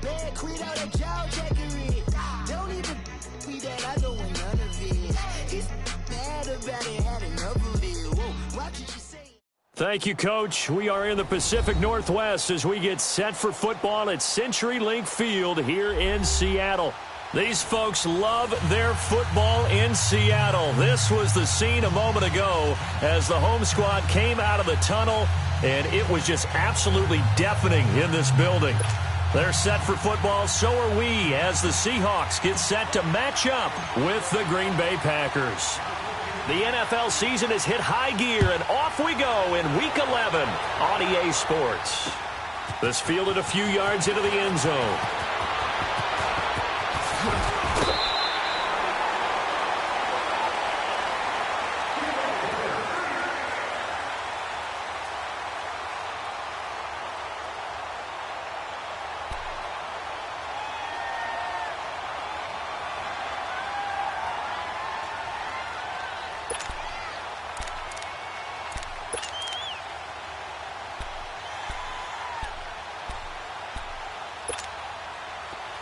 bed, quit out a jaw jackery. Don't even be that, I don't want none of it. He's mad about it, had enough of it. Whoa, why can't you say it? Thank you, Coach. We are in the Pacific Northwest as we get set for football at CenturyLink Field here in Seattle. These folks love their football in Seattle. This was the scene a moment ago as the home squad came out of the tunnel, and it was just absolutely deafening in this building. They're set for football, so are we, as the Seahawks get set to match up with the Green Bay Packers. The NFL season has hit high gear, and off we go in Week 11 on EA Sports. This fielded a few yards into the end zone.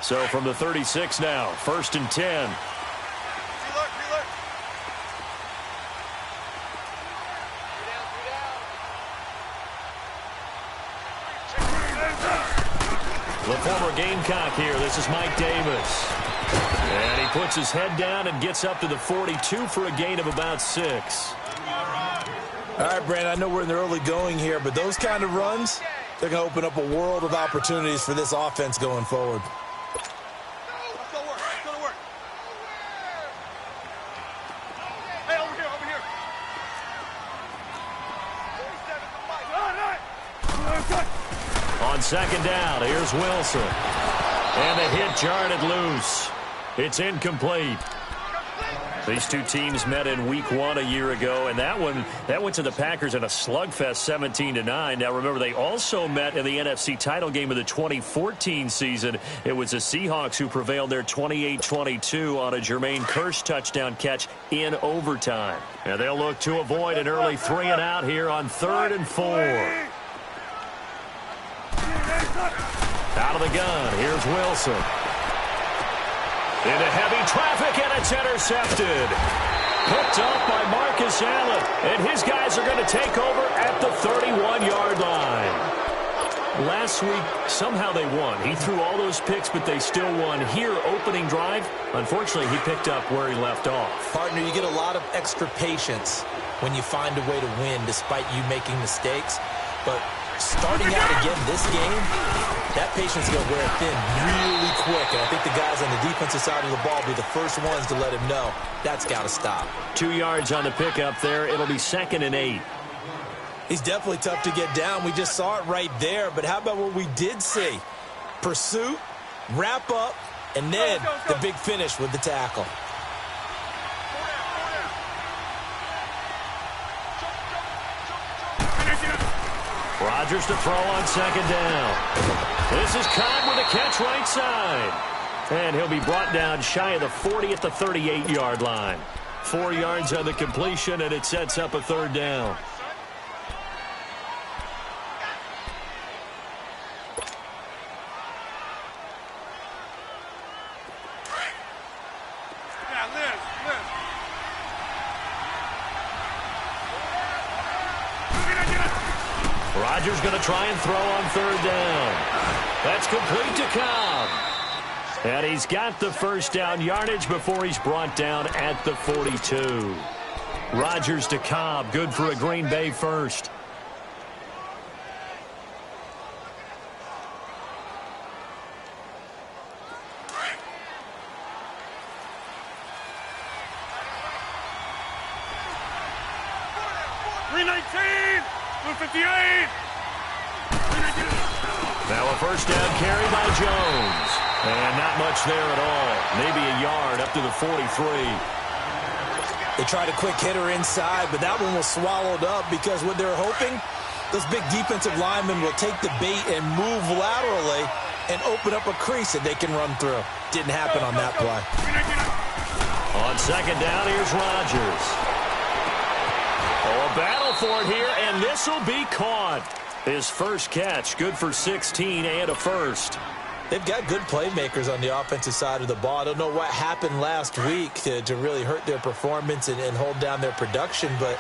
So from the 36 now, 1st and 10. The former Gamecock here. This is Mike Davis. And he puts his head down and gets up to the 42 for a gain of about 6. All right, Brandon, I know we're in the early going here, but those kind of runs, they're going to open up a world of opportunities for this offense going forward. On 2nd down, here's Wilson. And the hit jarred it loose. It's incomplete. These two teams met in Week 1 a year ago, and that went to the Packers in a slugfest 17-9. Now, remember, they also met in the NFC title game of the 2014 season. It was the Seahawks who prevailed there 28-22 on a Jermaine Kearse touchdown catch in overtime. And they'll look to avoid an early 3-and-out here on 3rd and 4. Out of the gun, here's Wilson. Into heavy traffic, and it's intercepted. Picked up by Marcus Allen, and his guys are going to take over at the 31-yard line. Last week, somehow they won. He threw all those picks, but they still won. Here, opening drive, unfortunately, he picked up where he left off. Partner, you get a lot of extra patience when you find a way to win despite you making mistakes. But starting out again this game, that patience is going to wear thin really quick. And I think the guys on the defensive side of the ball will be the first ones to let him know that's got to stop. 2 yards on the pickup there. It'll be 2nd and 8. He's definitely tough to get down. We just saw it right there. But how about what we did see? Pursuit, wrap up, and then the big finish with the tackle. Rodgers to throw on 2nd down. This is Cobb with a catch right side. And he'll be brought down shy of the 40 at the 38-yard line. 4 yards on the completion, and it sets up a 3rd down. Rodgers going to try and throw on 3rd down. That's complete to Cobb. And he's got the 1st down yardage before he's brought down at the 42. Rodgers to Cobb, good for a Green Bay 1st. Now a 1st down carry by Jones. And not much there at all. Maybe a yard up to the 43. They tried a quick hitter inside, but that one was swallowed up because what they're hoping, those big defensive linemen will take the bait and move laterally and open up a crease that they can run through. Didn't happen on that play. On 2nd down, here's Rodgers. Oh, a battle for it here, and this will be caught. His 1st catch, good for 16 and a 1st. They've got good playmakers on the offensive side of the ball. I don't know what happened last week to really hurt their performance and hold down their production, but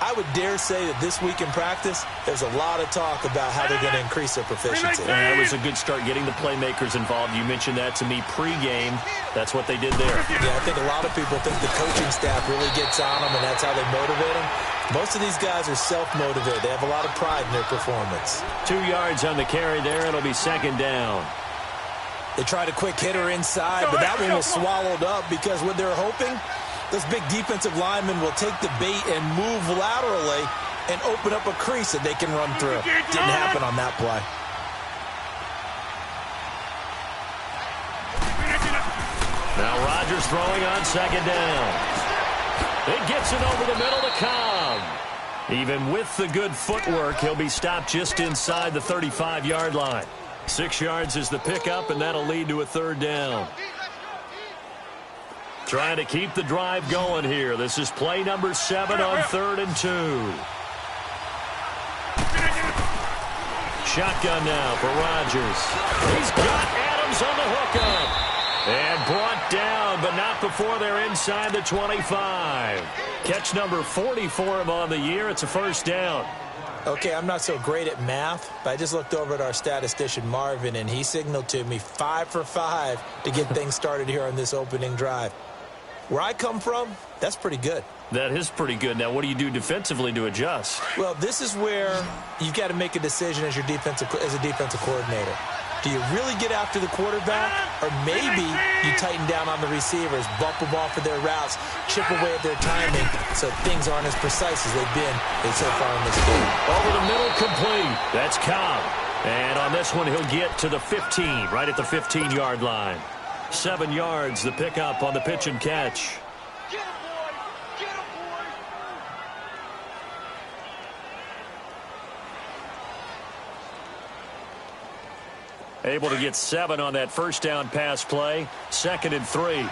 I would dare say that this week in practice, there's a lot of talk about how they're going to increase their proficiency. And that was a good start getting the playmakers involved. You mentioned that to me pregame. That's what they did there. Yeah, I think a lot of people think the coaching staff really gets on them, and that's how they motivate them. Most of these guys are self-motivated. They have a lot of pride in their performance. 2 yards on the carry there. It'll be second down. They tried a quick hitter inside, but that one was swallowed up because what they're hoping, those big defensive linemen will take the bait and move laterally and open up a crease that they can run through. Didn't happen on that play. Now Rodgers throwing on second down. It gets it over the middle to Cobb. Even with the good footwork, he'll be stopped just inside the 35-yard line. 6 yards is the pickup, and that'll lead to a third down. Trying to keep the drive going here. This is play number 7 on 3rd and 2. Shotgun now for Rodgers. He's got Adams on the hookup. And brought down, but not before they're inside the 25. Catch number 40 for him on the year. It's a first down. Okay, I'm not so great at math, but I just looked over at our statistician, Marvin, and he signaled to me 5 for 5 to get things started here on this opening drive. Where I come from, that's pretty good. That is pretty good. Now, what do you do defensively to adjust? Well, this is where you've got to make a decision as a defensive coordinator. Do you really get after the quarterback, or maybe you tighten down on the receivers, bump them off of their routes, chip away at their timing so things aren't as precise as they've been so far in this game? Over the middle, complete. That's Cobb. And on this one, he'll get to the 15, right at the 15-yard line. 7 yards, the pickup on the pitch and catch. Able to get 7 on that first down pass play. 2nd and 3. Go.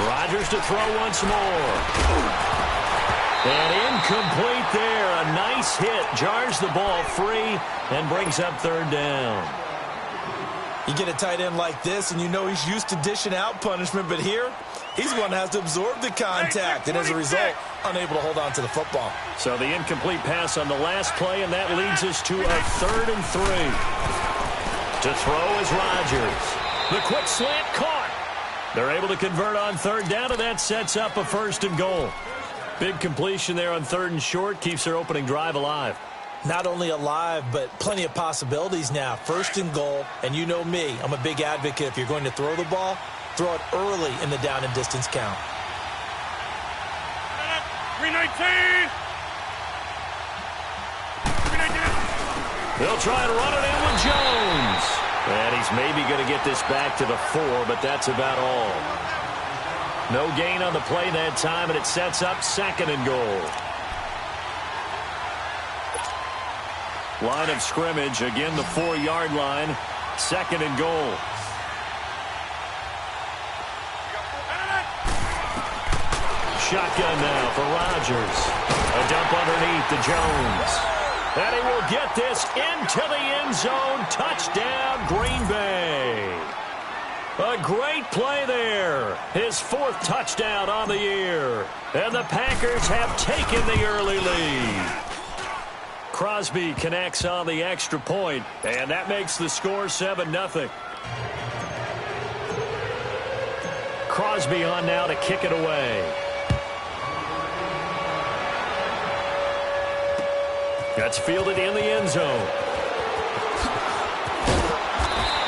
Rodgers to throw once more. And incomplete there. A nice hit. Jars the ball free and brings up 3rd down. You get a tight end like this, and you know he's used to dishing out punishment, but here, he's the one that has to absorb the contact, and as a result, unable to hold on to the football. So the incomplete pass on the last play, and that leads us to a 3rd and 3. To throw is Rodgers. The quick slant caught. They're able to convert on 3rd down, and that sets up a 1st and goal. Big completion there on 3rd and short, keeps their opening drive alive. Not only alive, but plenty of possibilities now. 1st and goal, and you know me, I'm a big advocate. If you're going to throw the ball, throw it early in the down and distance count. 319. They'll try to run it in with Jones. And he's maybe going to get this back to the 4, but that's about all. No gain on the play that time, and it sets up 2nd and goal. Line of scrimmage, again the 4-yard line. 2nd and goal. Shotgun now for Rodgers. A dump underneath to Jones. And he will get this into the end zone. Touchdown, Green Bay. A great play there. His 4th touchdown on the year. And the Packers have taken the early lead. Crosby connects on the extra point, and that makes the score 7-0. Crosby on now to kick it away. That's fielded in the end zone.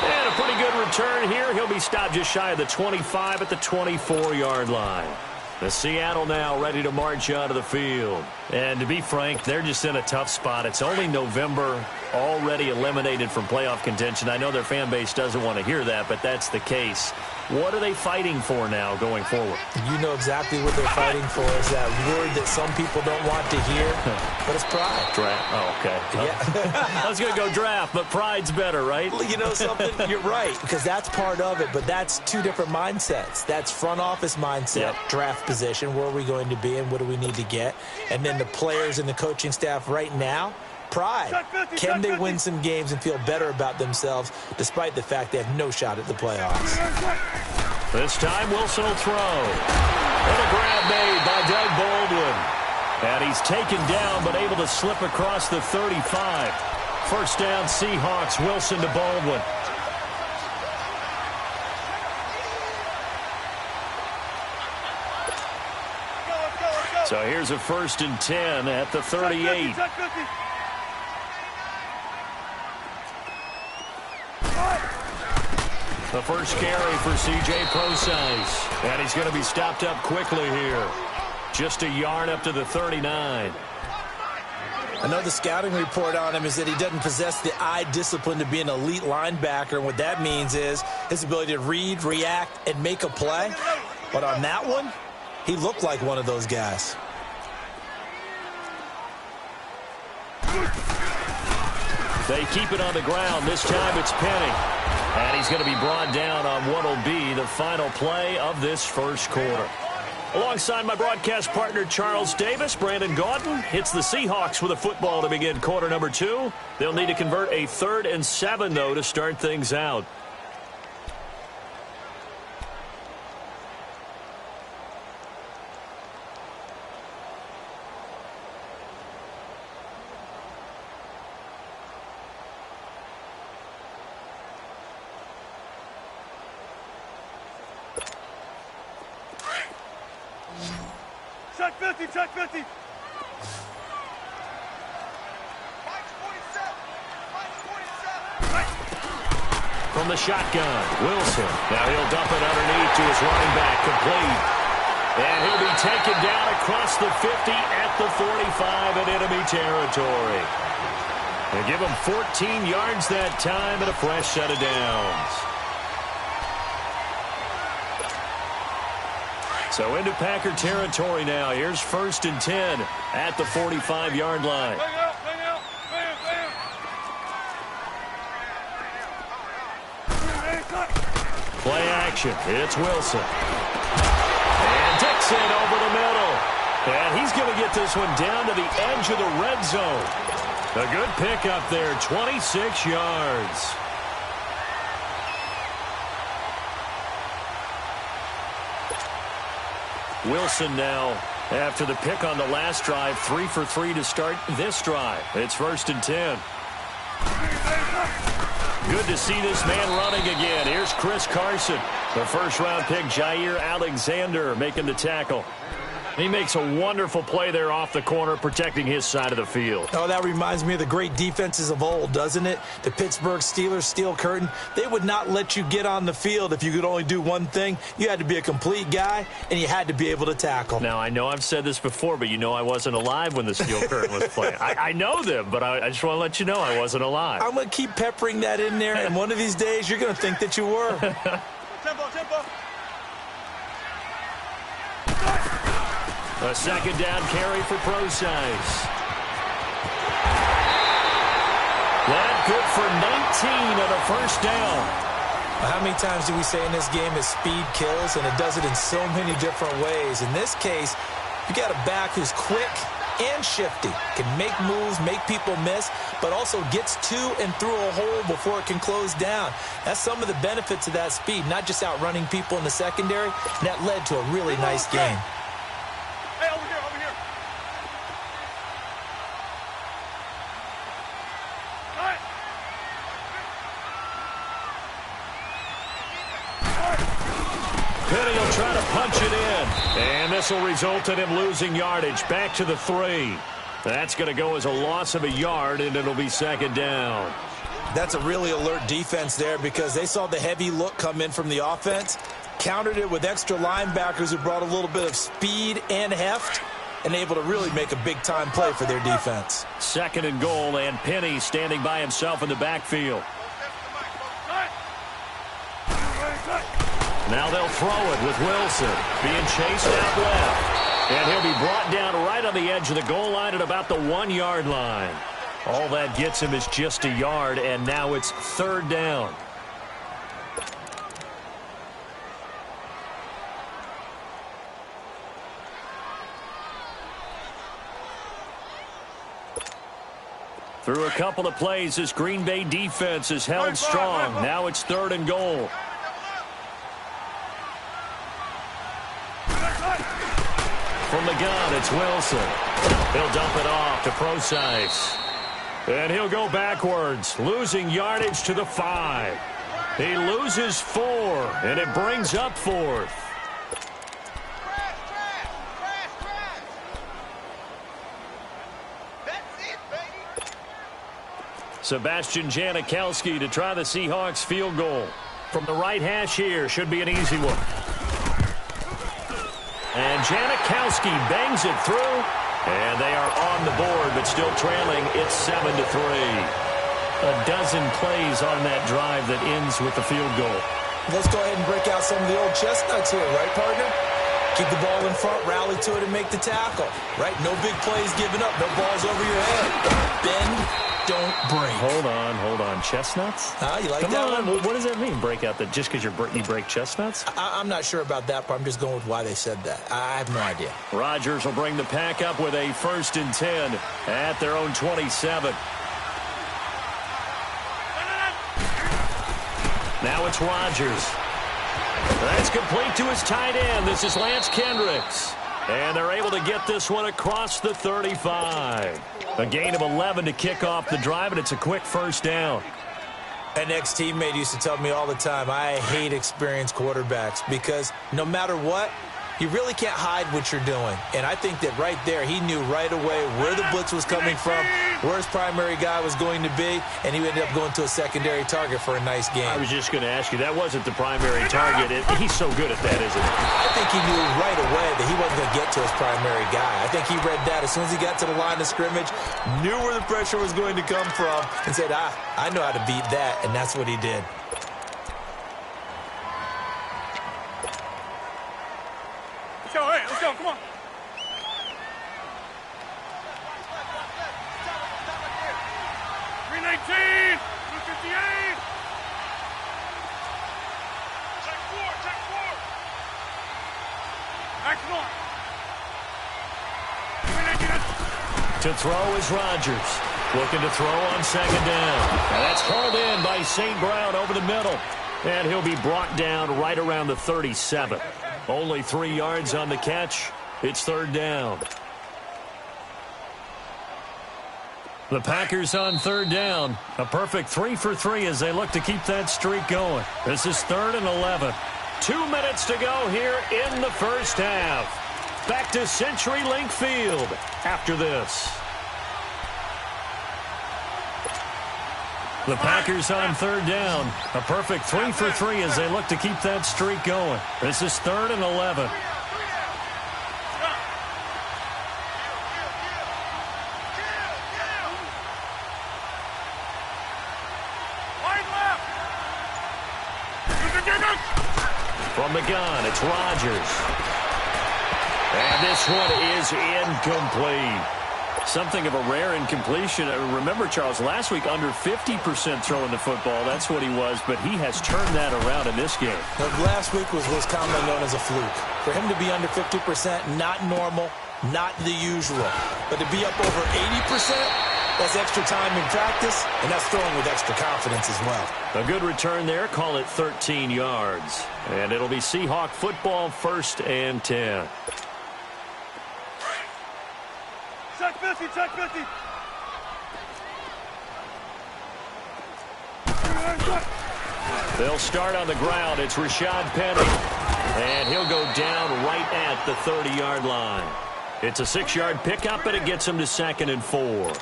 And a pretty good return here. He'll be stopped just shy of the 25 at the 24-yard line. The Seattle now ready to march out of the field. And to be frank, they're just in a tough spot. It's only November, already eliminated from playoff contention. I know their fan base doesn't want to hear that, but that's the case. What are they fighting for now going forward? You know exactly what they're fighting for is that word that some people don't want to hear, but it's pride. Draft. Oh, okay. Yeah. I was going to go draft, but pride's better, right? You know something? You're right, because that's part of it, but that's two different mindsets. That's front office mindset, draft position, where are we going to be and what do we need to get? And then the players and the coaching staff right now, pride. Can they win some games and feel better about themselves despite the fact they have no shot at the playoffs? This time Wilson will throw. And a grab made by Doug Baldwin. And he's taken down but able to slip across the 35. First down Seahawks, Wilson to Baldwin. So here's a 1st and 10 at the 38. The first carry for C.J. Prosise. And he's going to be stopped up quickly here. Just a yard up to the 39. I know the scouting report on him is that he doesn't possess the eye discipline to be an elite linebacker. And what that means is his ability to read, react, and make a play. But on that one, he looked like one of those guys. They keep it on the ground. This time it's Penny. And he's going to be brought down on what will be the final play of this first quarter. Alongside my broadcast partner, Charles Davis, Brandon Gaudin hits the Seahawks with a football to begin quarter number 2. They'll need to convert a 3rd and 7, though, to start things out. Check 50, check 50. From the shotgun, Wilson. Now he'll dump it underneath to his running back, complete. And he'll be taken down across the 50 at the 45 in enemy territory. They give him 14 yards that time and a fresh set of downs. So into Packer territory now. Here's 1st and 10 at the 45-yard line. Play action. It's Wilson. And Dixon over the middle. And he's going to get this one down to the edge of the red zone. A good pickup there, 26 yards. Wilson now, after the pick on the last drive, 3 for 3 to start this drive. It's 1st and 10. Good to see this man running again. Here's Chris Carson. The first-round pick, Jair Alexander, making the tackle. He makes a wonderful play there off the corner, protecting his side of the field. Oh, that reminds me of the great defenses of old, doesn't it? The Pittsburgh Steelers, Steel Curtain, they would not let you get on the field if you could only do one thing. You had to be a complete guy, and you had to be able to tackle. Now, I know I've said this before, but you know I wasn't alive when the Steel Curtain was playing. I know them, but I just want to let you know I wasn't alive. I'm going to keep peppering that in there, and one of these days you're going to think that you were. Tempo. A second down carry for Prosise. That good for 19 on a first down. How many times do we say in this game that speed kills, and it does it in so many different ways? In this case, you got a back who's quick and shifty, can make moves, make people miss, but also gets to and through a hole before it can close down. That's some of the benefits of that speed, not just outrunning people in the secondary, and that led to a really nice game. Hey, over here. Penny will try to punch it in. And this will result in him losing yardage. Back to the 3. That's going to go as a loss of a yard, and it'll be second down. That's a really alert defense there because they saw the heavy look come in from the offense, countered it with extra linebackers who brought a little bit of speed and heft, and able to really make a big-time play for their defense. Second and goal, and Penny standing by himself in the backfield. Now they'll throw it with Wilson being chased out left. And he'll be brought down right on the edge of the goal line at about the 1-yard line. All that gets him is just a yard, and now it's third down. Through a couple of plays, this Green Bay defense is held strong. Now it's third and goal. From the gun, it's Wilson. He'll dump it off to Procise. And he'll go backwards, losing yardage to the 5. He loses 4, and it brings up 4th. Sebastian Janikowski to try the Seahawks field goal. From the right hash here, should be an easy one. And Janikowski bangs it through, and they are on the board, but still trailing. It's 7-3. A dozen plays on that drive that ends with the field goal. Let's go ahead and break out some of the old chestnuts here, right, partner? Keep the ball in front, rally to it, and make the tackle, right? No big plays given up, no balls over your head. Bend, don't break. Hold on. Chestnuts? You like Come that on. one? What does that mean, break out? Just because you break chestnuts? I'm not sure about that, but I'm just going with why they said that. I have no idea. Rodgers will bring the pack up with a 1st and 10 at their own 27. Now it's Rodgers. That's complete to his tight end. This is Lance Kendricks. And they're able to get this one across the 35. A gain of 11 to kick off the drive, and it's a quick first down. An ex-teammate used to tell me all the time, I hate experienced quarterbacks because no matter what, you really can't hide what you're doing. And I think that right there, he knew right away where the blitz was coming from, where his primary guy was going to be, and he ended up going to a secondary target for a nice game. I was just going to ask you, that wasn't the primary target. He's so good at that, isn't he? I think he knew right away that he wasn't going to get to his primary guy. I think he read that as soon as he got to the line of scrimmage, knew where the pressure was going to come from, and said, I know how to beat that, and that's what he did. Let's go, come on. Green 18, 258. Check 4. Action on. To throw is Rodgers. Looking to throw on second down. And that's hauled in by St. Brown over the middle. And he'll be brought down right around the 37. Only 3 yards on the catch. It's third down. The Packers on third down. A perfect 3 for 3 as they look to keep that streak going. This is 3rd and 11. 2 minutes to go here in the first half. Back to CenturyLink Field after this. The Packers on third down. A perfect 3 for 3 as they look to keep that streak going. This is 3rd and 11. From the gun, it's Rodgers. And this one is incomplete. Something of a rare incompletion. Remember, Charles, last week under 50% throwing the football. That's what he was, but he has turned that around in this game. Now, last week was what's commonly known as a fluke. For him to be under 50%, not normal, not the usual. But to be up over 80%, that's extra time in practice, and that's throwing with extra confidence as well. A good return there. Call it 13 yards. And it'll be Seahawk football, 1st and 10. Check 50, check 50. They'll start on the ground. It's Rashad Penny. And he'll go down right at the 30-yard line. It's a 6-yard pickup, and it gets him to 2nd and 4.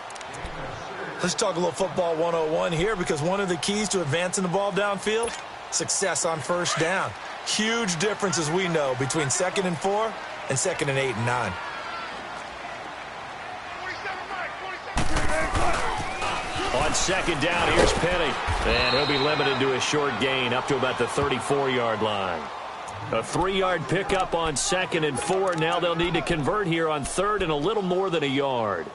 Let's talk a little football 101 here, because one of the keys to advancing the ball downfield, success on first down. Huge difference, as we know, between 2nd and 4 and 2nd and 8 and 9. On second down, here's Penny. And he'll be limited to a short gain up to about the 34-yard line. A 3-yard pickup on 2nd and 4. Now they'll need to convert here on 3rd and a little more than a yard.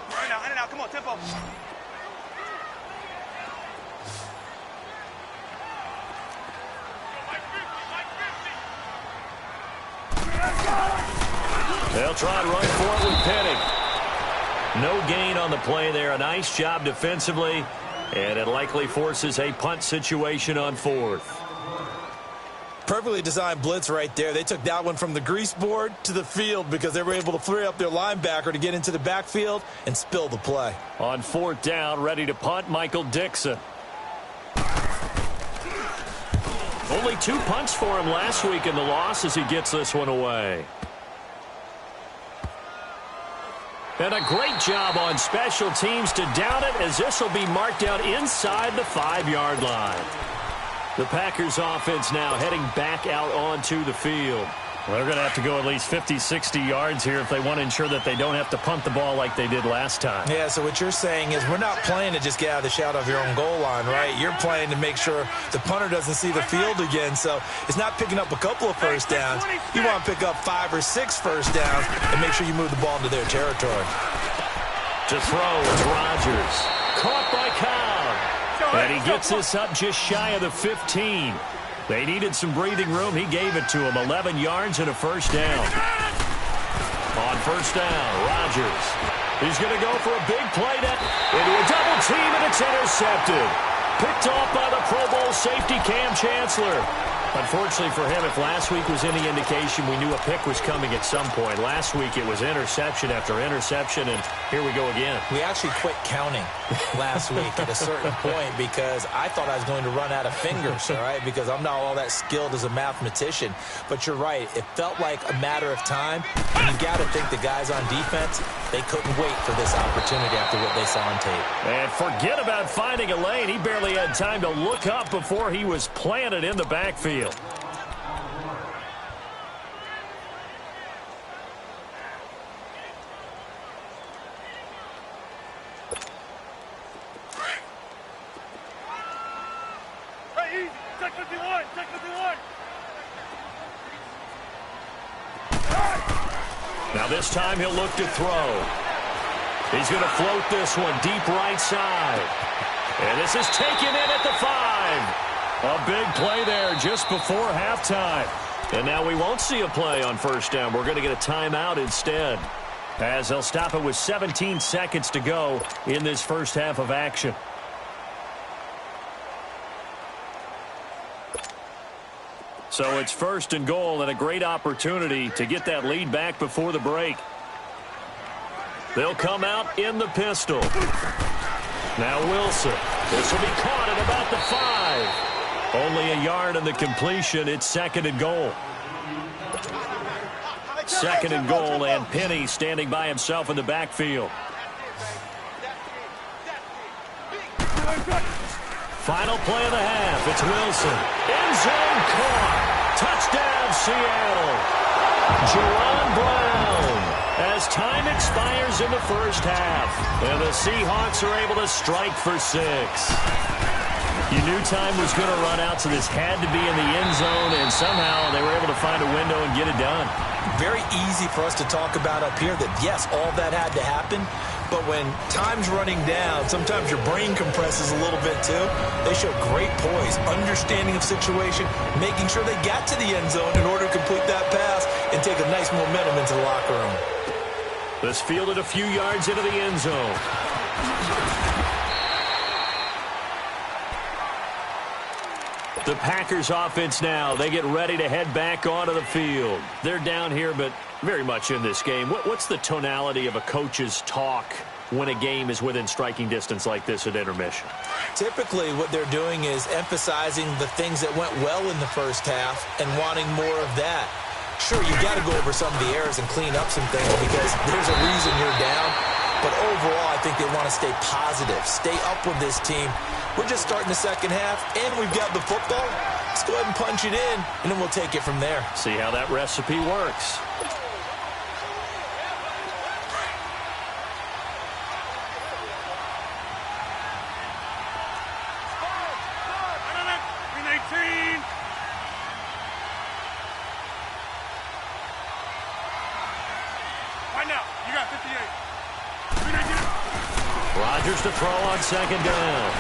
Right now, come on, tempo. They'll try to run for it with Penning. No gain on the play there. A nice job defensively, and it likely forces a punt situation on 4th. Perfectly designed blitz right there. They took that one from the grease board to the field because they were able to free up their linebacker to get into the backfield and spill the play. On 4th down, ready to punt, Michael Dixon. Only 2 punts for him last week in the loss as he gets this one away. And a great job on special teams to down it, as this will be marked out inside the 5-yard line. The Packers offense now heading back out onto the field. Well, they're going to have to go at least 50, 60 yards here if they want to ensure that they don't have to punt the ball like they did last time. Yeah, so what you're saying is we're not playing to just get out of the shadow of your own goal line, right? You're playing to make sure the punter doesn't see the field again. So it's not picking up a couple of first downs. You want to pick up 5 or 6 first downs and make sure you move the ball into their territory. To throw, it's Rodgers. Caught by Cobb. And he gets this up just shy of the 15. They needed some breathing room. He gave it to him. 11 yards and a first down. On first down, Rodgers. He's going to go for a big play into a double team, and it's intercepted. Picked off by the Pro Bowl safety Cam Chancellor. Unfortunately for him, if last week was any indication, we knew a pick was coming at some point. Last week it was interception after interception, and here we go again. We actually quit counting last week at a certain point because I thought I was going to run out of fingers, all right, because I'm not all that skilled as a mathematician. But you're right. It felt like a matter of time, and you got to think the guys on defense, they couldn't wait for this opportunity after what they saw on tape. And forget about finding a lane. He barely had time to look up before he was planted in the backfield. Hey, easy. Check 51. Check 51. Now this time he'll look to throw. He's going to float this one deep right side. And this is taken in at the 5. A big play there just before halftime. And now we won't see a play on first down. We're going to get a timeout instead, as they'll stop it with 17 seconds to go in this first half of action. So it's 1st and goal, and a great opportunity to get that lead back before the break. They'll come out in the pistol. Now Wilson. This will be caught at about the 5. Only a yard in the completion. It's 2nd and goal. 2nd and goal, and Penny standing by himself in the backfield. Final play of the half. It's Wilson. End zone caught. Touchdown, Seattle. Jaron Brown. As time expires in the first half, and the Seahawks are able to strike for 6. You knew time was going to run out, so this had to be in the end zone, and somehow they were able to find a window and get it done. Very easy for us to talk about up here that, yes, all that had to happen, but when time's running down, sometimes your brain compresses a little bit too. They showed great poise, understanding of situation, making sure they got to the end zone in order to complete that pass and take a nice momentum into the locker room. This fielded a few yards into the end zone. The Packers offense now, they get ready to head back onto the field. They're down here, but very much in this game. What's the tonality of a coach's talk when a game is within striking distance like this at intermission? Typically, what they're doing is emphasizing the things that went well in the first half and wanting more of that. Sure, you've got to go over some of the errors and clean up some things because there's a reason you're down. But overall, I think they want to stay positive, stay up with this team. We're just starting the second half, and we've got the football. Let's go ahead and punch it in, and then we'll take it from there. See how that recipe works. now. You got 58. Rodgers to throw on second down.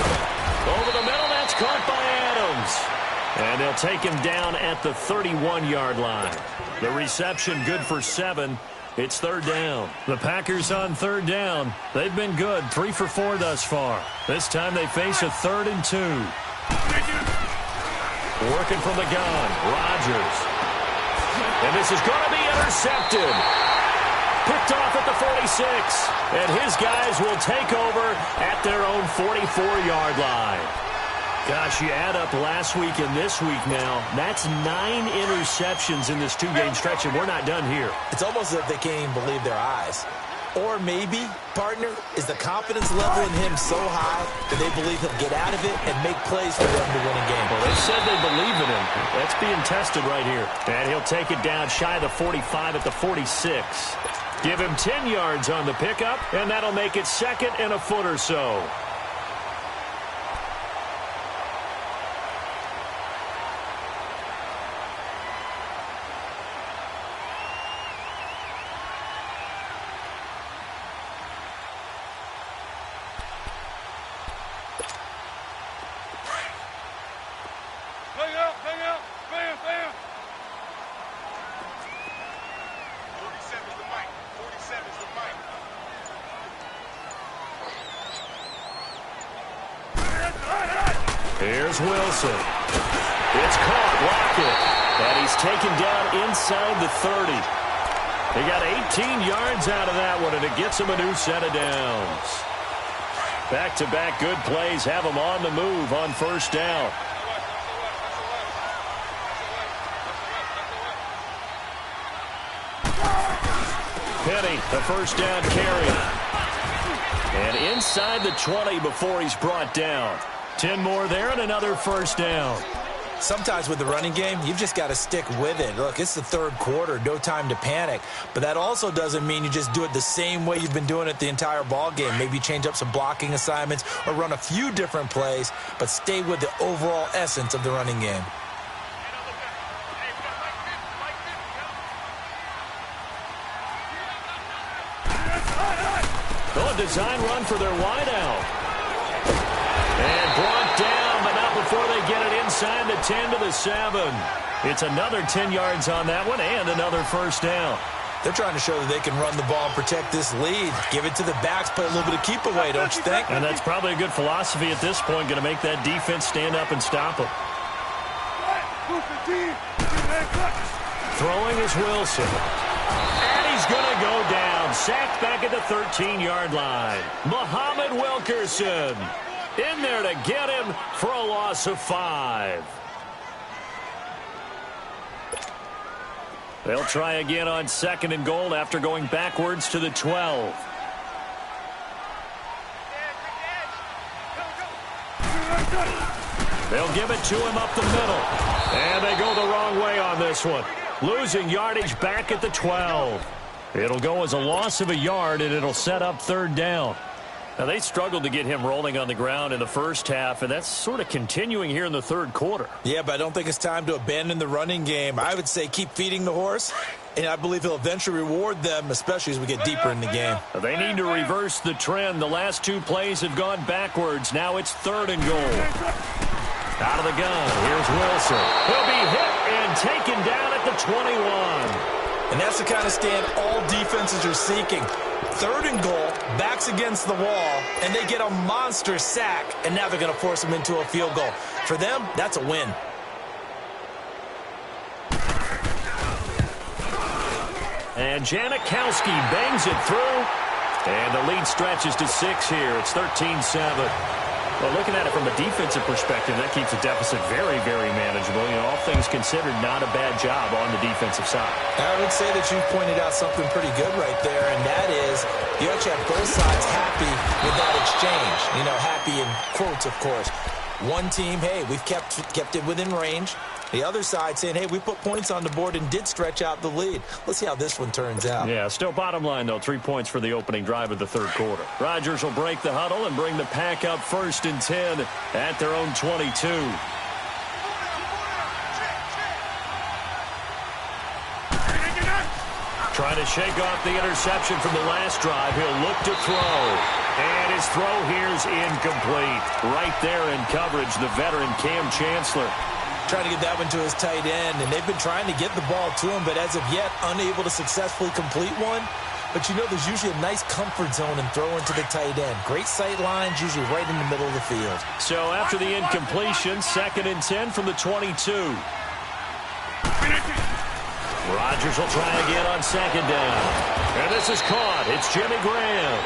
Over the middle, that's caught by Adams. And they'll take him down at the 31-yard line. The reception good for 7. It's third down. The Packers on third down. They've been good, 3 for 4 thus far. This time they face a 3rd and 2. Working from the gun, Rodgers. And this is going to be intercepted. Picked off at the 46. And his guys will take over at their own 44-yard line. Gosh, you add up last week and this week now, that's 9 interceptions in this 2-game stretch, and we're not done here. It's almost as if they can't even believe their eyes. Or maybe, partner, is the confidence level in him so high that they believe he'll get out of it and make plays for them to win a game. Well, they said they believe in him. That's being tested right here. And he'll take it down shy of the 45 at the 46. Give him 10 yards on the pickup, and that'll make it 2nd and a foot or so. Hang out. Bam. 47's the mic. 47's the mic. Here's Wilson. It's caught. Lockett. And he's taken down inside the 30. He got 18 yards out of that one, and it gets him a new set of downs. Back-to-back good plays have him on the move on first down. Penny, the first down carry. And inside the 20 before he's brought down. 10 more there and another first down. Sometimes with the running game, you've just got to stick with it. Look, it's the third quarter, no time to panic. But that also doesn't mean you just do it the same way you've been doing it the entire ball game. Maybe change up some blocking assignments or run a few different plays, but stay with the overall essence of the running game. Oh, a design run for their wideout. And brought down, but not before they get it inside the 10 to the 7. It's another 10 yards on that one and another first down. They're trying to show that they can run the ball and protect this lead. Give it to the backs, play a little bit of keep away, don't you think? And that's probably a good philosophy at this point, going to make that defense stand up and stop them. Throwing is Wilson. And he's going to go down. Sacked back at the 13-yard line. Muhammad Wilkerson in there to get him for a loss of 5. They'll try again on 2nd and goal after going backwards to the 12. They'll give it to him up the middle. And they go the wrong way on this one. Losing yardage back at the 12. It'll go as a loss of a yard, and it'll set up third down. Now, they struggled to get him rolling on the ground in the first half, and that's sort of continuing here in the third quarter. Yeah, but I don't think it's time to abandon the running game. I would say keep feeding the horse, and I believe he'll eventually reward them, especially as we get deeper in the game. They need to reverse the trend. The last 2 plays have gone backwards. Now it's 3rd and goal. Out of the gun, here's Wilson. He'll be hit and taken down at the 21. And that's the kind of stand all defenses are seeking. 3rd and goal, backs against the wall, and they get a monster sack, and now they're going to force them into a field goal. For them, that's a win. And Janikowski bangs it through, and the lead stretches to 6 here. It's 13-7. Well, looking at it from a defensive perspective, that keeps the deficit very, very manageable. You know, all things considered, not a bad job on the defensive side. I would say that you pointed out something pretty good right there, and that is you actually have both sides happy with that exchange. You know, happy in quotes, of course. One team, hey, we've kept it within range. The other side saying, hey, we put points on the board and did stretch out the lead. Let's see how this one turns out. Yeah, still bottom line, though, 3 points for the opening drive of the third quarter. Rodgers will break the huddle and bring the pack up 1st and 10 at their own 22. Trying to shake off the interception from the last drive. He'll look to throw. And his throw here's incomplete. Right there in coverage, the veteran Cam Chancellor. Trying to get that one to his tight end, and they've been trying to get the ball to him, but as of yet, unable to successfully complete one. But you know there's usually a nice comfort zone in throwing to the tight end. Great sight lines, usually right in the middle of the field. So after the incompletion, 2nd and 10 from the 22. Rodgers will try again on 2nd down. And this is caught. It's Jimmy Graham.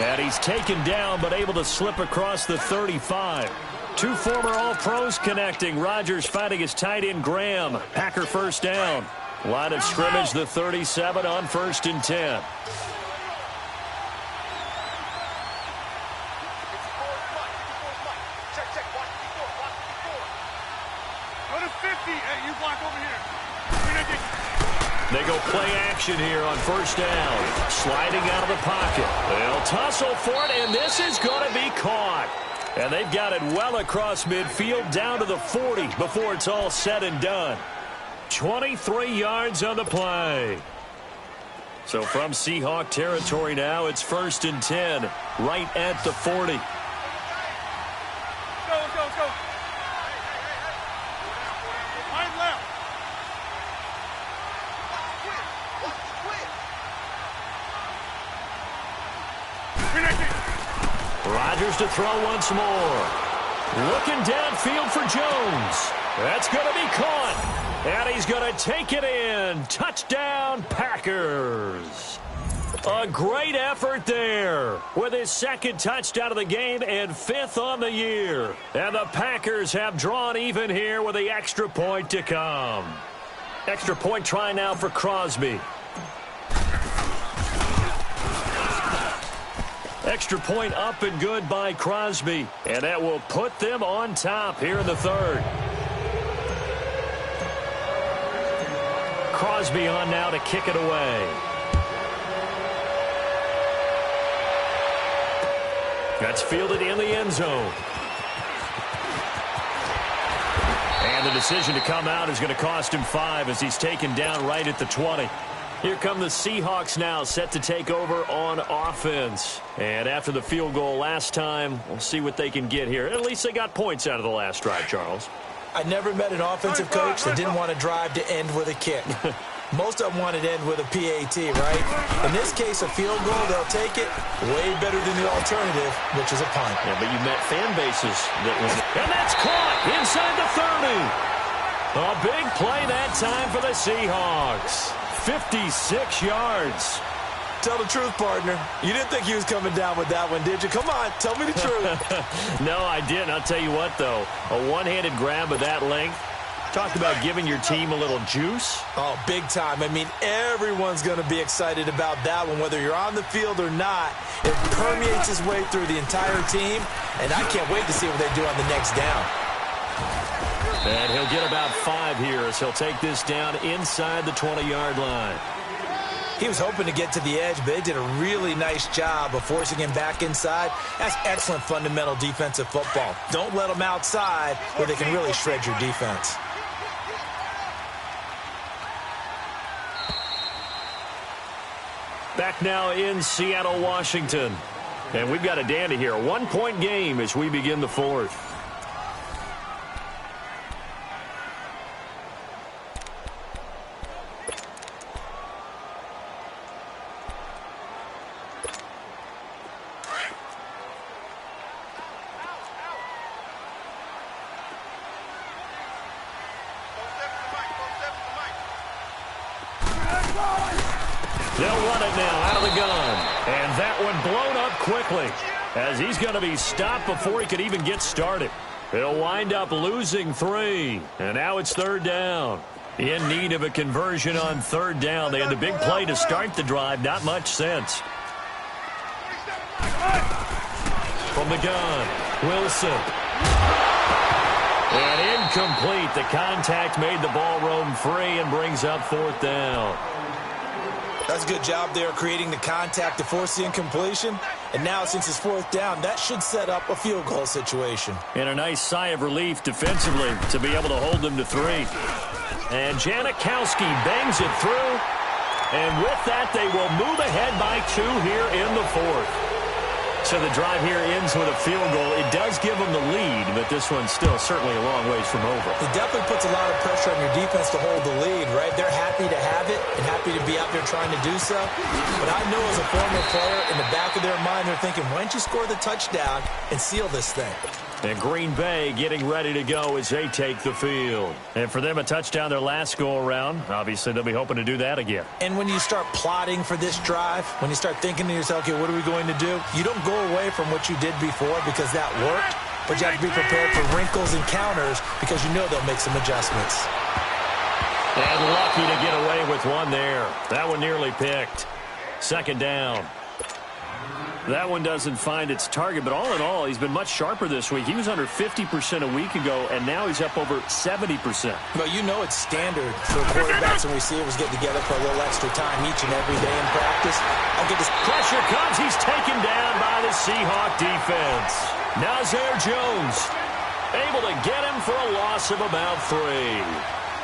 And he's taken down but able to slip across the 35. Two former All-Pros connecting. Rodgers fighting his tight end Graham. Packer first down. Line of scrimmage, the 37 on 1st and 10. Go to 50. Hey, you block over here. They go play action here on 1st down. Sliding out of the pocket. They'll tussle for it, and this is going to be caught. And they've got it well across midfield down to the 40 before it's all said and done. 23 yards on the play. So from Seahawk territory now, it's 1st and 10, right at the 40. Go, go, go. Right left. Rodgers to throw once more. Looking downfield for Jones. That's going to be caught. And he's going to take it in. Touchdown, Packers. A great effort there with his 2nd touchdown of the game and 5th on the year. And the Packers have drawn even here with the extra point to come. Extra point try now for Crosby. Extra point up and good by Crosby. And that will put them on top here in the 3rd. Crosby on now to kick it away. That's fielded in the end zone. And the decision to come out is going to cost him 5 as he's taken down right at the 20. Here come the Seahawks now, set to take over on offense. And after the field goal last time, we'll see what they can get here. At least they got points out of the last drive, Charles. I never met an offensive coach that didn't want to drive to end with a kick. Most of them wanted to end with a PAT, right? In this case, a field goal, they'll take it way better than the alternative, which is a punt. Yeah, but you met fan bases that was... And that's caught inside the 30. A big play that time for the Seahawks. 56 yards. Tell the truth, partner. You didn't think he was coming down with that one, did you? Come on, tell me the truth. No, I didn't. I'll tell you what, though. A one-handed grab of that length. Talk about giving your team a little juice. Oh, big time. I mean, everyone's going to be excited about that one, whether you're on the field or not. It permeates its way through the entire team, and I can't wait to see what they do on the next down. And he'll get about 5 here as he'll take this down inside the 20-yard line. He was hoping to get to the edge, but they did a really nice job of forcing him back inside. That's excellent fundamental defensive football. Don't let them outside where they can really shred your defense. Back now in Seattle, Washington. And we've got a dandy here. A 1-point game as we begin the 4th. They'll run it now out of the gun. And that one blown up quickly as he's going to be stopped before he could even get started. He'll wind up losing 3. And now it's 3rd down. In need of a conversion on 3rd down. They had the big play to start the drive. Not much sense. From the gun, Wilson. And incomplete. The contact made the ball roam free and brings up 4th down. That's a good job there creating the contact to force the incompletion. And now, since it's 4th down, that should set up a field goal situation. And a nice sigh of relief defensively to be able to hold them to 3. And Janikowski bangs it through. And with that, they will move ahead by 2 here in the fourth. So the drive here ends with a field goal. It does give them the lead, but this one's still certainly a long ways from over. It definitely puts a lot of pressure on your defense to hold the lead, right? They're happy to have it and happy to be out there trying to do so. But I know as a former player, in the back of their mind, they're thinking, why don't you score the touchdown and seal this thing? And Green Bay getting ready to go as they take the field. And for them, a touchdown their last go-around. Obviously, they'll be hoping to do that again. And when you start plotting for this drive, when you start thinking to yourself, okay, what are we going to do? You don't go away from what you did before because that worked, but you have to be prepared for wrinkles and counters because you know they'll make some adjustments. And lucky to get away with one there. That one nearly picked. Second down. That one doesn't find its target, but all in all, he's been much sharper this week. He was under 50% a week ago, and now he's up over 70%. Well, you know it's standard for quarterbacks and receivers get together for a little extra time each and every day in practice. I'll get this. Pressure comes. He's taken down by the Seahawk defense. Nazir Jones able to get him for a loss of about 3.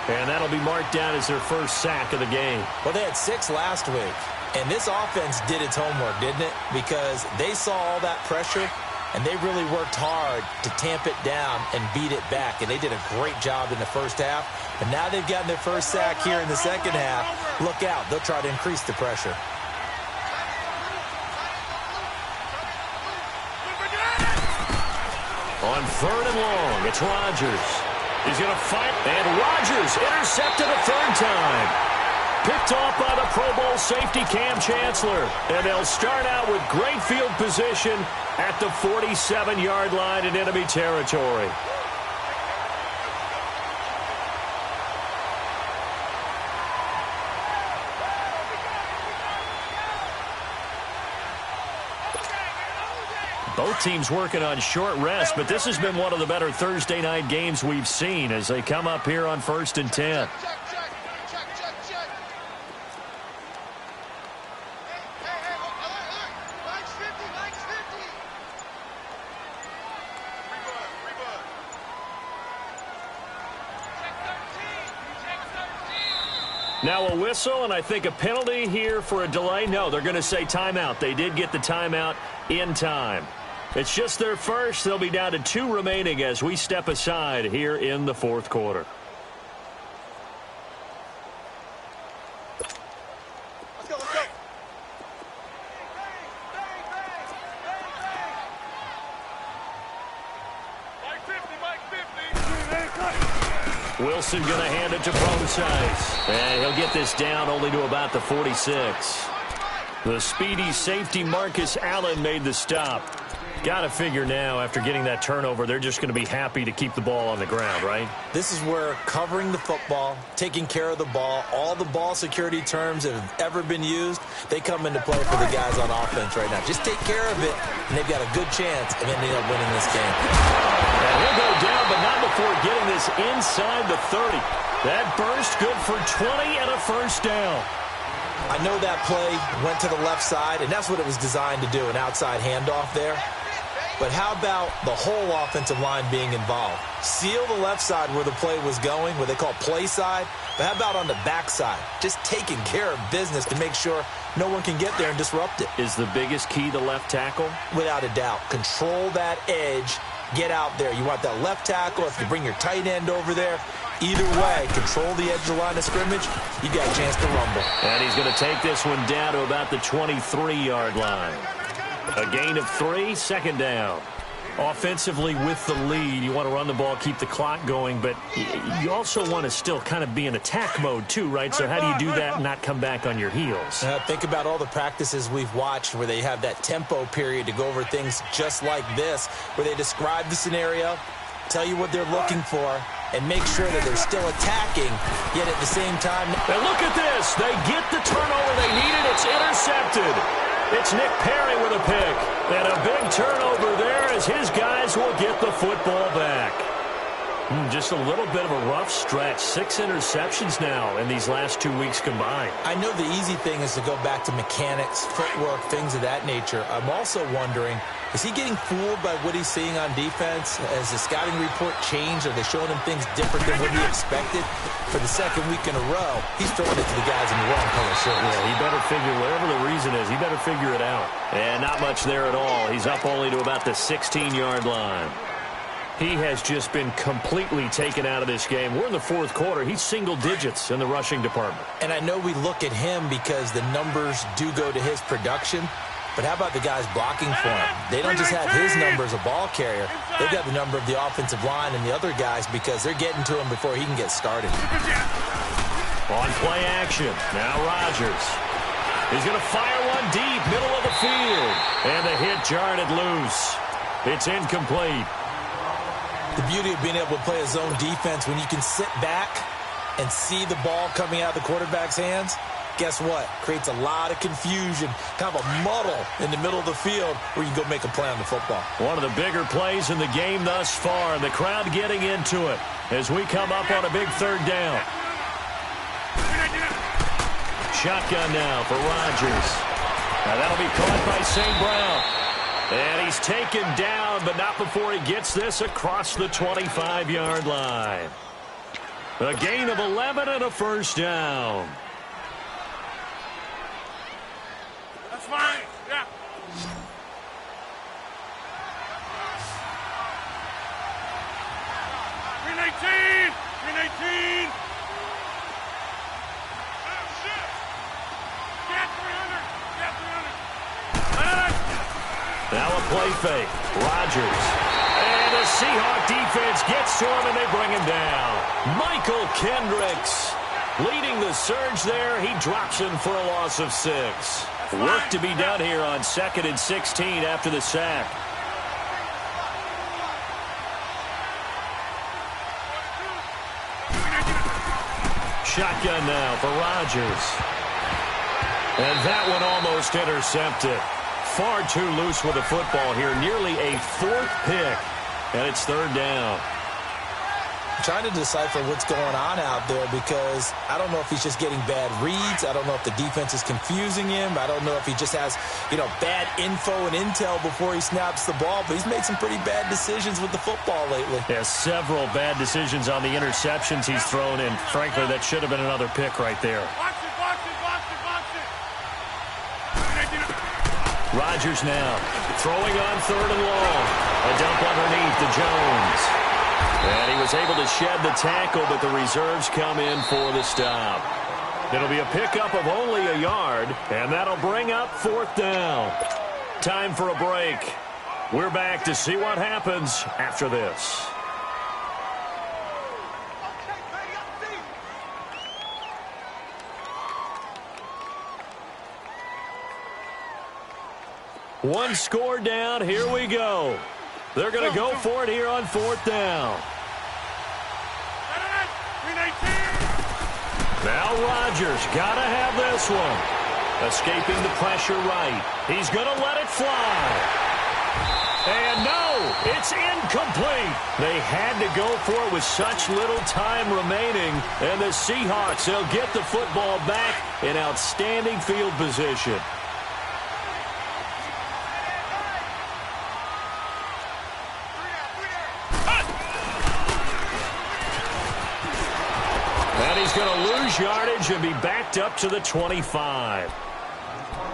And that'll be marked down as their first sack of the game. Well, they had 6 last week. And this offense did its homework, didn't it? Because they saw all that pressure, and they really worked hard to tamp it down and beat it back. And they did a great job in the first half. And now they've gotten their first sack here in the second half. Look out. They'll try to increase the pressure. On 3rd and long, it's Rodgers. He's going to fight, and Rodgers intercepted a 3rd time. Picked off by the Pro Bowl safety Cam Chancellor. And they'll start out with great field position at the 47-yard line in enemy territory. Both teams working on short rest, but this has been one of the better Thursday night games we've seen as they come up here on 1st and 10. Now a whistle, and I think a penalty here for a delay. No, they're going to say timeout. They did get the timeout in time. It's just their first. They'll be down to 2 remaining as we step aside here in the 4th quarter. Let's go, let's go. Mike 50. Wilson going to hand it to Bronside. And he'll get this down only to about the 46. The speedy safety Marcus Allen made the stop. Got to figure now, after getting that turnover, they're just going to be happy to keep the ball on the ground, right? This is where covering the football, taking care of the ball, all the ball security terms that have ever been used, they come into play for the guys on offense right now. Just take care of it, and they've got a good chance of ending up winning this game. And he'll go down, but not before getting this inside the 30. That burst good for 20 and a first down. I know that play went to the left side, and that's what it was designed to do, an outside handoff there. But how about the whole offensive line being involved? Seal the left side where the play was going, what they call play side. But how about on the back side? Just taking care of business to make sure no one can get there and disrupt it. Is the biggest key the left tackle? Without a doubt. Control that edge. Get out there. You want that left tackle. If you bring your tight end over there, either way, control the edge of the line of scrimmage, you got a chance to rumble. And he's going to take this one down to about the 23-yard line. A gain of 3, second down. Offensively with the lead, you want to run the ball, keep the clock going, but you also want to still kind of be in attack mode too, right? So how do you do that and not come back on your heels? Think about all the practices we've watched where they have that tempo period to go over things just like this, where they describe the scenario, tell you what they're looking for, and make sure that they're still attacking, yet at the same time. And look at this. They get the turnover they needed. It's intercepted. It's Nick Perry with a pick. And a big turnover there as his guys will get the football back. Just a little bit of a rough stretch. 6 interceptions now in these last 2 weeks combined. I know the easy thing is to go back to mechanics, footwork, things of that nature. I'm also wondering, is he getting fooled by what he's seeing on defense? Has the scouting report changed? Are they showing him things different than what he expected? For the second week in a row, he's throwing it to the guys in the wrong color shirts. Yeah, he better figure, whatever the reason is, he better figure it out. And not much there at all. He's up only to about the 16-yard line. He has just been completely taken out of this game. We're in the fourth quarter. He's single digits in the rushing department. And I know we look at him because the numbers do go to his production. But how about the guys blocking for him? They don't just have his number as a ball carrier. They've got the number of the offensive line and the other guys because they're getting to him before he can get started. On play action, now Rodgers. He's going to fire one deep, middle of the field. And the hit jarred it loose. It's incomplete. The beauty of being able to play a zone defense when you can sit back and see the ball coming out of the quarterback's hands, guess what? Creates a lot of confusion, kind of a muddle in the middle of the field where you can go make a play on the football. One of the bigger plays in the game thus far, and the crowd getting into it as we come up on a big third down. Shotgun now for Rodgers. Now that'll be caught by St. Brown. And he's taken down, but not before he gets this across the 25-yard line. A gain of 11 and a first down. That's fine. Yeah. Green 18. Green 18. Now a play fake. Rodgers. And the Seahawk defense gets to him, and they bring him down. Michael Kendricks leading the surge there. He drops him for a loss of 6. Work to be done here on 2nd and 16 after the sack. Shotgun now for Rodgers. And that one almost intercepted. Far too loose with the football here. Nearly a 4th pick. And it's 3rd down. I'm trying to decipher what's going on out there because I don't know if he's just getting bad reads. I don't know if the defense is confusing him. I don't know if he just has, bad info and intel before he snaps the ball. But he's made some pretty bad decisions with the football lately. Yeah, several bad decisions on the interceptions he's thrown in. Frankly, that should have been another pick right there. Rodgers now throwing on 3rd and long. A dump underneath to Jones. And he was able to shed the tackle, but the reserves come in for the stop. It'll be a pickup of only a yard, and that'll bring up 4th down. Time for a break. We're back to see what happens after this. One score down. Here we go. They're going to go for it here on 4th down. Now Rodgers got to have this one. Escaping the pressure right. He's going to let it fly. And no, it's incomplete. They had to go for it with such little time remaining. And the Seahawks, they'll get the football back in outstanding field position. He's going to lose yardage and be backed up to the 25.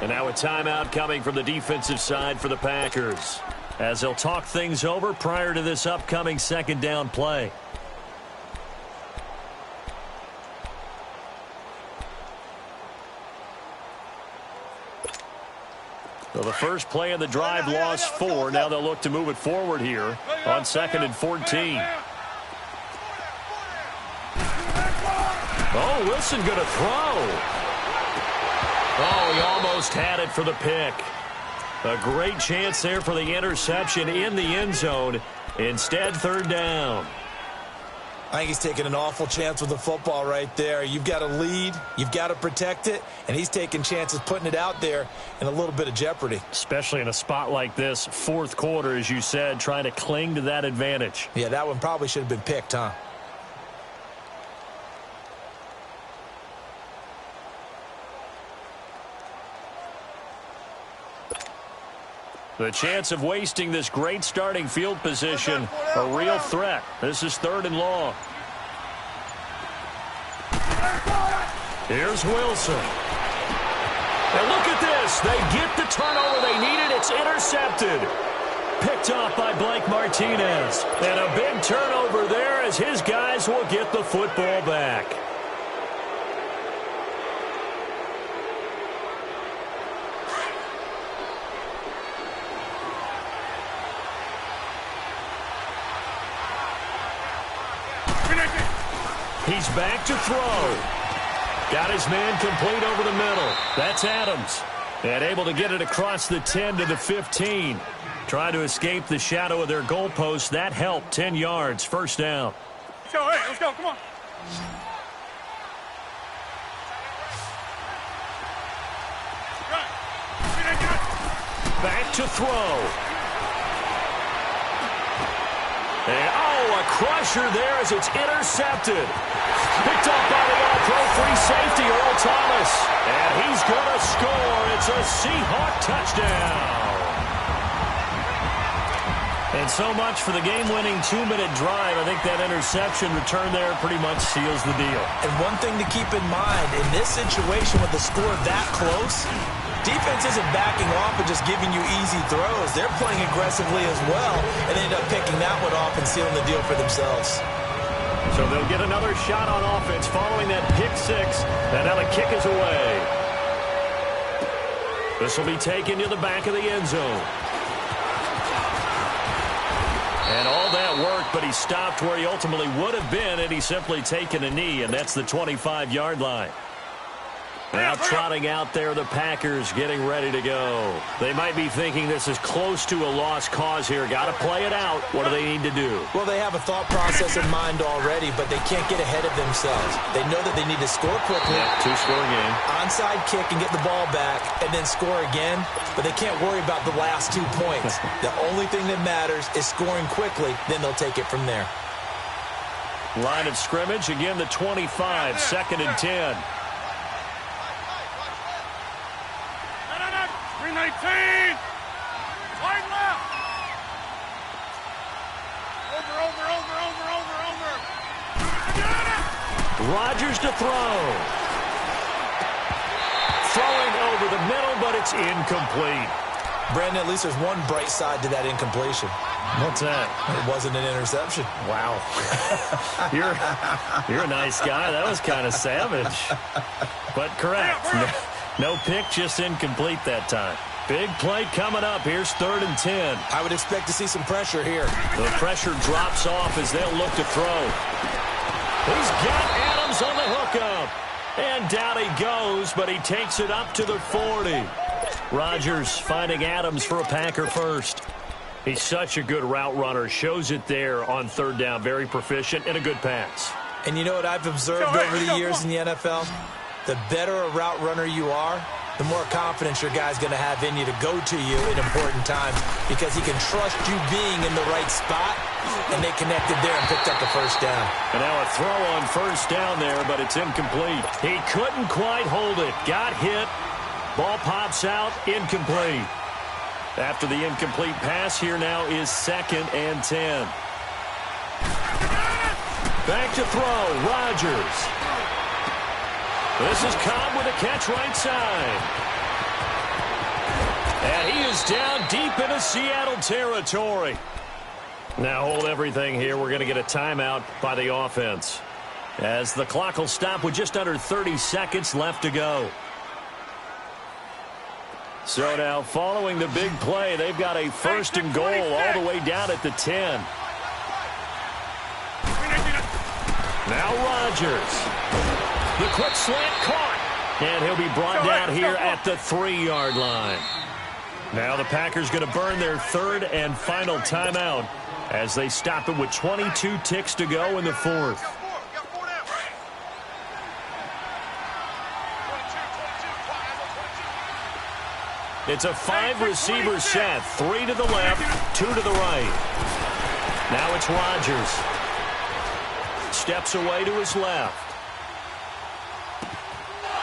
And now a timeout coming from the defensive side for the Packers, as they'll talk things over prior to this upcoming 2nd down play. So the first play of the drive lost 4. Now they'll look to move it forward here on 2nd and 14. Oh, Wilson going to throw. Oh, he almost had it for the pick. A great chance there for the interception in the end zone. Instead, 3rd down. I think he's taking an awful chance with the football right there. You've got to lead, you've got to protect it, and he's taking chances putting it out there in a little bit of jeopardy. Especially in a spot like this, fourth quarter, as you said, trying to cling to that advantage. Yeah, that one probably should have been picked, huh? The chance of wasting this great starting field position, a real threat. This is 3rd and long. Here's Wilson. And look at this. They get the turnover they needed. It's intercepted. Picked off by Blake Martinez. And a big turnover there as his guys will get the football back. He's back to throw. Got his man complete over the middle. That's Adams. And able to get it across the 10 to the 15. Trying to escape the shadow of their goalpost. That helped. 10 yards. First down. Let's go, hey, let's go, come on. Back to throw. And, a crusher there as it's intercepted. Picked up by the all-pro free safety, Earl Thomas. And he's going to score. It's a Seahawk touchdown. And so much for the game-winning 2-minute drive. I think that interception return there pretty much seals the deal. And one thing to keep in mind, in this situation with the score that close, defense isn't backing off and just giving you easy throws. They're playing aggressively as well, and they end up picking that one off and sealing the deal for themselves. So they'll get another shot on offense following that pick six, and now the kick is away. This will be taken to the back of the end zone. And all that worked, but he stopped where he ultimately would have been had he simply taken a knee, and that's the 25-yard line. Now trotting out there, the Packers getting ready to go. They might be thinking this is close to a lost cause here. Got to play it out. What do they need to do? Well, they have a thought process in mind already, but they can't get ahead of themselves. They know that they need to score quickly. Yeah, two-score game. Onside kick and get the ball back and then score again, but they can't worry about the last 2 points. The only thing that matters is scoring quickly, then they'll take it from there. Line of scrimmage, again the 25, 2nd and 10. 319. Wide left. Over. Rodgers to throw. Throwing over the middle, but it's incomplete. Brandon, at least there's one bright side to that incompletion. What's that? It wasn't an interception. Wow. You're a nice guy. That was kind of savage. But correct. No pick, just incomplete that time. Big play coming up. Here's 3rd and 10. I would expect to see some pressure here. The pressure drops off as they'll look to throw. He's got Adams on the hookup. And down he goes, but he takes it up to the 40. Rodgers finding Adams for a Packer first. He's such a good route runner. Shows it there on 3rd down. Very proficient and a good pass. And you know what I've observed over the years in the NFL? The better a route runner you are, the more confidence your guy's going to have in you to go to you in important times because he can trust you being in the right spot, and they connected there and picked up the first down. And now a throw on 1st down there, but it's incomplete. He couldn't quite hold it. Got hit. Ball pops out. Incomplete. After the incomplete pass, here now is 2nd and 10. Back to throw. Rodgers. This is Cobb with a catch right side. And he is down deep into Seattle territory. Now hold everything here. We're going to get a timeout by the offense, as the clock will stop with just under 30 seconds left to go. So now following the big play, they've got a 1st and goal all the way down at the 10. Now Rodgers. The quick slant caught. And he'll be brought down here at the 3-yard line. Now the Packers going to burn their 3rd and final timeout as they stop it with 22 ticks to go in the fourth. It's a 5-receiver set, 3 to the left, 2 to the right. Now it's Rodgers. Steps away to his left.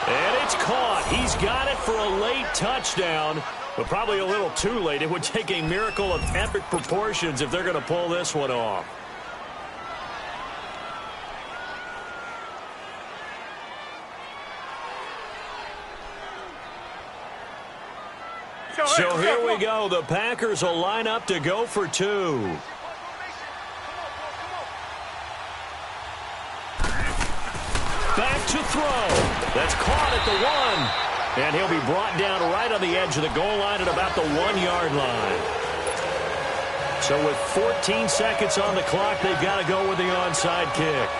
And it's caught. He's got it for a late touchdown, but probably a little too late. It would take a miracle of epic proportions if they're going to pull this one off. So here we go. The Packers will line up to go for 2. Back to throw. That's caught at the 1. And he'll be brought down right on the edge of the goal line at about the 1-yard line. So with 14 seconds on the clock, they've got to go with the onside kick.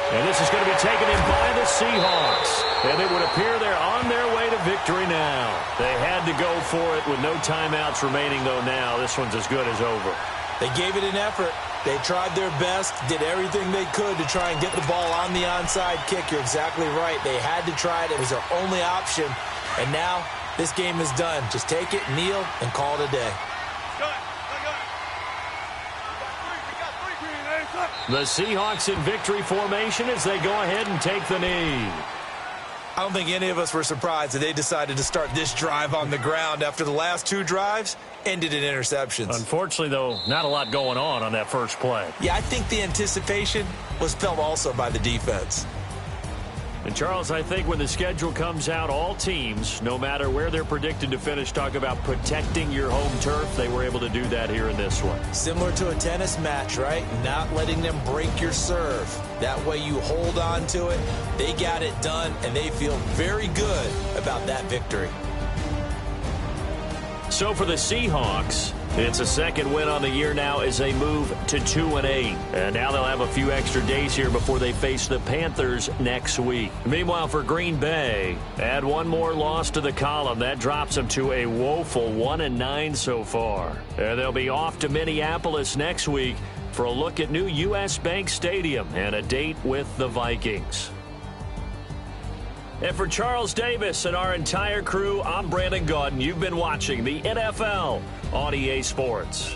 And this is going to be taken in by the Seahawks. And it would appear they're on their way to victory now. They had to go for it with no timeouts remaining, though now. This one's as good as over. They gave it an effort. They tried their best, did everything they could to try and get the ball on the onside kick. You're exactly right. They had to try it. It was their only option. And now this game is done. Just take it, kneel, and call it a day. The Seahawks in victory formation as they go ahead and take the knee. I don't think any of us were surprised that they decided to start this drive on the ground after the last 2 drives ended in interceptions. Unfortunately, though, not a lot going on that first play. Yeah, I think the anticipation was felt also by the defense. And, Charles, I think when the schedule comes out, all teams, no matter where they're predicted to finish, talk about protecting your home turf. They were able to do that here in this one. Similar to a tennis match, right? Not letting them break your serve. That way you hold on to it. They got it done, and they feel very good about that victory. So for the Seahawks, it's a second win on the year now as they move to 2-8. And now they'll have a few extra days here before they face the Panthers next week. Meanwhile, for Green Bay, add one more loss to the column. That drops them to a woeful 1-9 so far. And they'll be off to Minneapolis next week for a look at new U.S. Bank Stadium and a date with the Vikings. And for Charles Davis and our entire crew, I'm Brandon Gaudin. You've been watching the NFL on EA Sports.